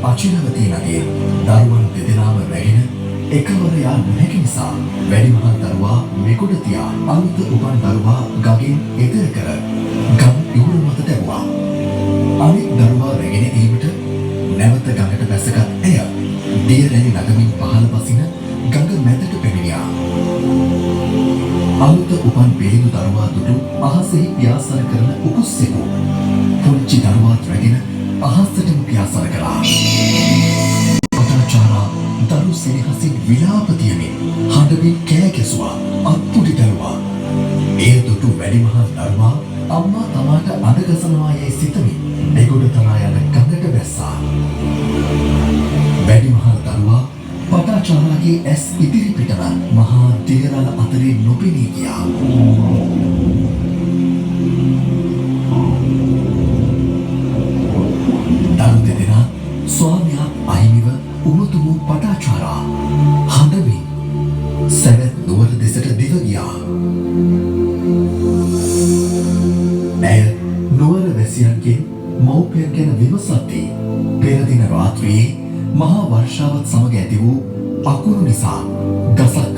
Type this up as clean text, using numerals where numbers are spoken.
අචිරවතී නදියේ දරුවන් දෙදෙනාම රැගෙන එකවර යා නොහැකි නිසා වැඩිමහල් දරුවා මෙකුඩ තියා අලුත උපන් දරුවා ගගෙන් එතර කර ගම් ඉවුර මත දැමුවා. අනෙක් දරුවා රැගෙන ඒමට නැවත ගඟට බැසගත් ඇය දිය රැලි නගමින් පහළ බසින ගඟ මැදට පැමිණියා. අලුත උපන් බේදු දරුවා දුටු අහසෙහි පියාසර කරන උකුස්සෙකු පුංචි දරුවාත් රැගෙන අහසටම පියාසර කළා. පටාචාරා දරු සෙනෙහසින් විලාප තියමින් හඬමින් කෑ ගැසුවා. අත්පුඩි දරුවා එය දුටු වැඩිමහල් දරුවා අම්මා තමාට අඬගසනවා යයි සිතමින් එගොඩ තනා යන ගඟට බැස්සා. වැඩිමහල් දරුවා පටාචාරාගේ ඇස් ඉදිරි පිටව මහා දියරළ අතරේ නොපෙනී ගියා. දරු දෙදෙනා ස්වාමියා අහිමිව උමතුමු පටාචාරා හඬමින් සැවැත් නුවර දෙසට දිව ගියා. ඇය නුවර වැසියන්ගෙන් මව්පියන් ගැන විමසද්දී පෙර දින රාත්‍රියේ මහා වර්ෂාවත් සමග ඇති වූ අකුරු නිසා ගසක්